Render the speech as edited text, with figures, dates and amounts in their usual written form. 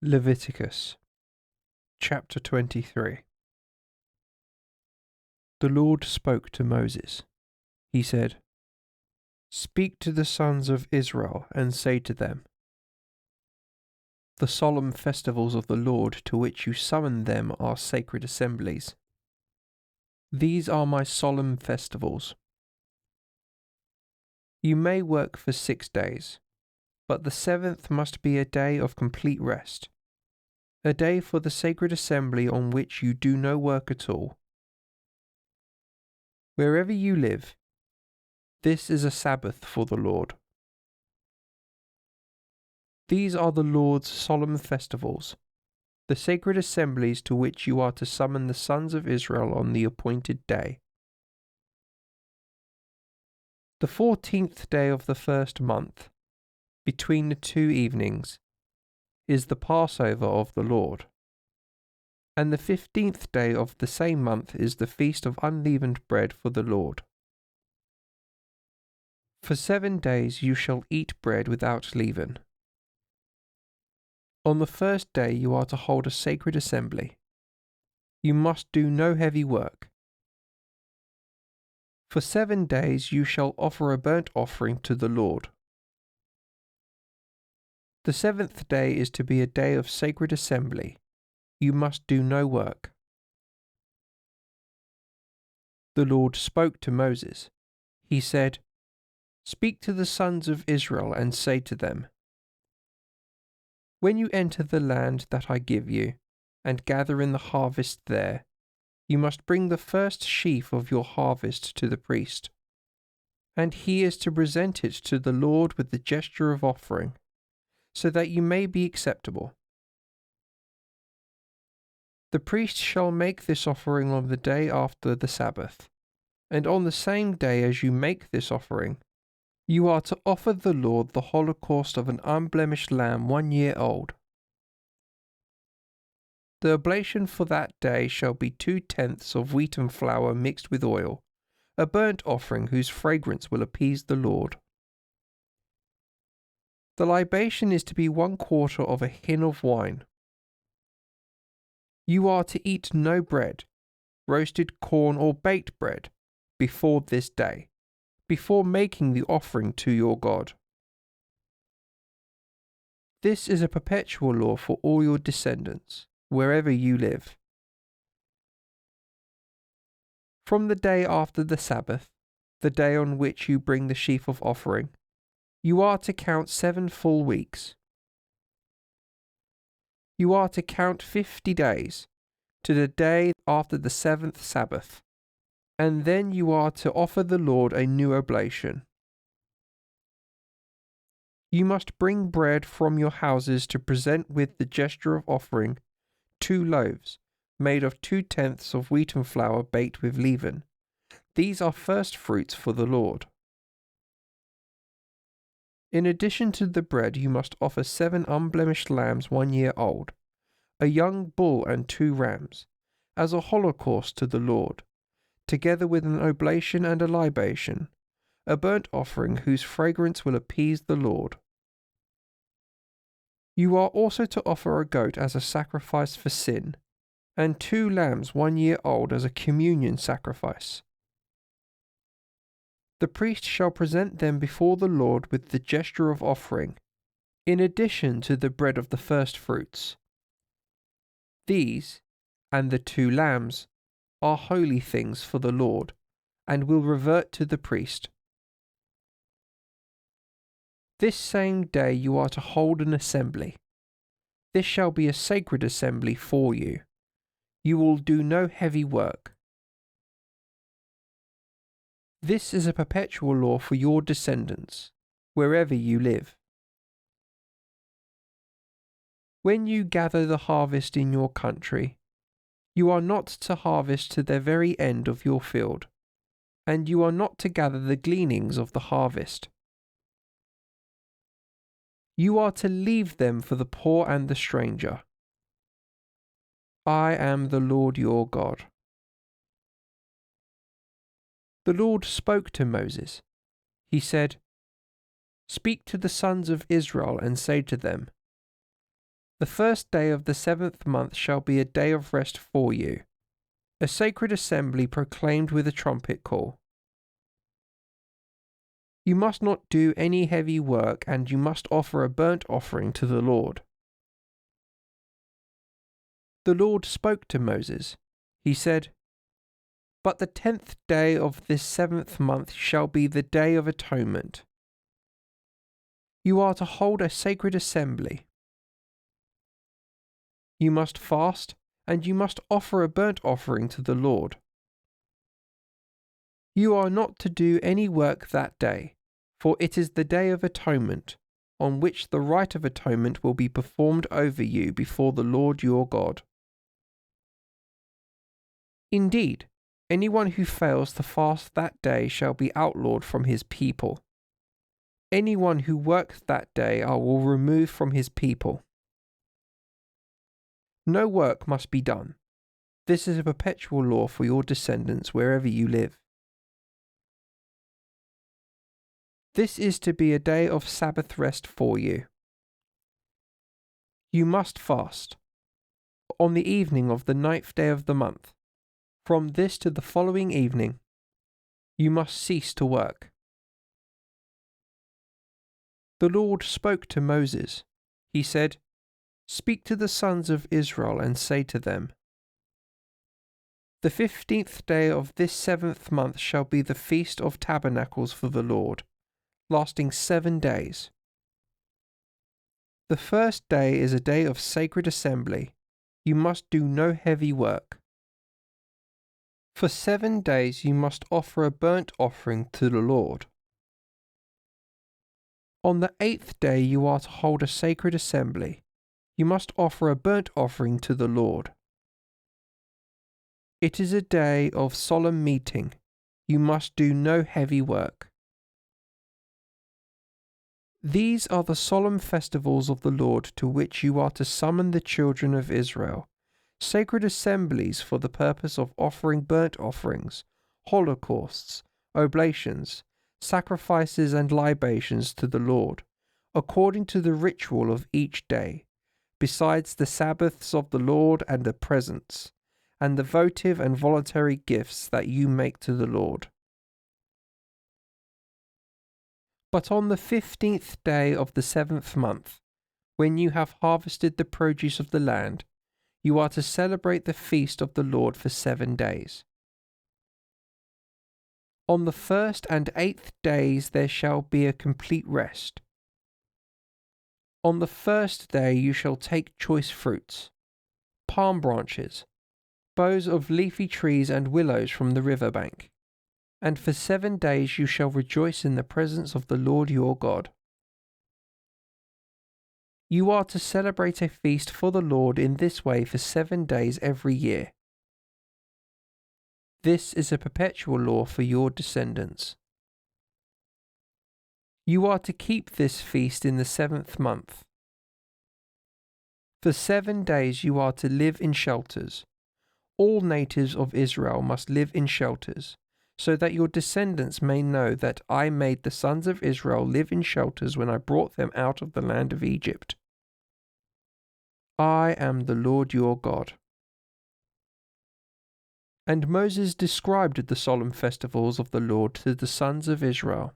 Leviticus chapter 23. The Lord spoke to Moses. He said, "Speak to the sons of Israel and say to them, the solemn festivals of the Lord to which you summon them are sacred assemblies. These are my solemn festivals. You may work for 6 days, but the 7th must be a day of complete rest, a day for the sacred assembly on which you do no work at all. Wherever you live, this is a Sabbath for the Lord. These are the Lord's solemn festivals, the sacred assemblies to which you are to summon the sons of Israel on the appointed day. The 14th day of the first month, between the 2 evenings, is the Passover of the Lord, and the 15th day of the same month is the Feast of Unleavened bread for the Lord. For 7 days you shall eat bread without leaven. On the first day you are to hold a sacred assembly. You must do no heavy work. For 7 days you shall offer a burnt offering to the Lord. The 7th day is to be a day of sacred assembly. You must do no work. The Lord spoke to Moses. He said, "Speak to the sons of Israel and say to them, when you enter the land that I give you, and gather in the harvest there, you must bring the first sheaf of your harvest to the priest, and he is to present it to the Lord with the gesture of offering, so that you may be acceptable. The priest shall make this offering on the day after the Sabbath, and on the same day as you make this offering, you are to offer the Lord the holocaust of an unblemished lamb 1 year old. The oblation for that day shall be 2/10 of wheaten flour mixed with oil, a burnt offering whose fragrance will appease the Lord. The libation is to be 1/4 of a hin of wine. You are to eat no bread, roasted corn or baked bread, before this day, before making the offering to your God. This is a perpetual law for all your descendants, wherever you live. From the day after the Sabbath, the day on which you bring the sheaf of offering, you are to count 7 full weeks. You are to count 50 days, to the day after the 7th Sabbath, and then you are to offer the Lord a new oblation. You must bring bread from your houses to present with the gesture of offering 2 loaves, made of 2/10 of wheaten flour baked with leaven. These are first fruits for the Lord. In addition to the bread you must offer 7 unblemished lambs 1 year old, a young bull and 2 rams, as a holocaust to the Lord, together with an oblation and a libation, a burnt offering whose fragrance will appease the Lord. You are also to offer a goat as a sacrifice for sin, and 2 lambs 1 year old as a communion sacrifice. The priest shall present them before the Lord with the gesture of offering, in addition to the bread of the first fruits. These, and the 2 lambs, are holy things for the Lord, and will revert to the priest. This same day you are to hold an assembly. This shall be a sacred assembly for you. You will do no heavy work. This is a perpetual law for your descendants, wherever you live. When you gather the harvest in your country, you are not to harvest to the very end of your field, and you are not to gather the gleanings of the harvest. You are to leave them for the poor and the stranger. I am the Lord your God." The Lord spoke to Moses. He said, "Speak to the sons of Israel and say to them, The first day of the 7th month shall be a day of rest for you, a sacred assembly proclaimed with a trumpet call. You must not do any heavy work, and you must offer a burnt offering to the Lord. The Lord spoke to Moses. He said, "But the 10th day of this 7th month shall be the day of atonement. You are to hold a sacred assembly. You must fast, and you must offer a burnt offering to the Lord. You are not to do any work that day, for it is the day of atonement, on which the rite of atonement will be performed over you before the Lord your God. Indeed, anyone who fails to fast that day shall be outlawed from his people. Anyone who works that day I will remove from his people. No work must be done. This is a perpetual law for your descendants wherever you live. This is to be a day of Sabbath rest for you. You must fast. On the evening of the 9th day of the month, from this to the following evening, you must cease to work." The Lord spoke to Moses. He said, "Speak to the sons of Israel and say to them, the 15th day of this 7th month shall be the Feast of Tabernacles for the Lord, lasting 7 days. The first day is a day of sacred assembly. You must do no heavy work. For 7 days you must offer a burnt offering to the Lord. On the 8th day you are to hold a sacred assembly. You must offer a burnt offering to the Lord. It is a day of solemn meeting. You must do no heavy work. These are the solemn festivals of the Lord to which you are to summon the children of Israel, sacred assemblies for the purpose of offering burnt offerings, holocausts, oblations, sacrifices and libations to the Lord, according to the ritual of each day, besides the Sabbaths of the Lord and the presents, and the votive and voluntary gifts that you make to the Lord. But on the 15th day of the 7th month, when you have harvested the produce of the land, you are to celebrate the feast of the Lord for 7 days. On the 1st and 8th days there shall be a complete rest. On the 1st day you shall take choice fruits, palm branches, boughs of leafy trees and willows from the river bank, and for 7 days you shall rejoice in the presence of the Lord your God. You are to celebrate a feast for the Lord in this way for 7 days every year. This is a perpetual law for your descendants. You are to keep this feast in the 7th month. For 7 days you are to live in shelters. All natives of Israel must live in shelters, so that your descendants may know that I made the sons of Israel live in shelters when I brought them out of the land of Egypt. I am the Lord your God. And Moses described the solemn festivals of the Lord to the sons of Israel.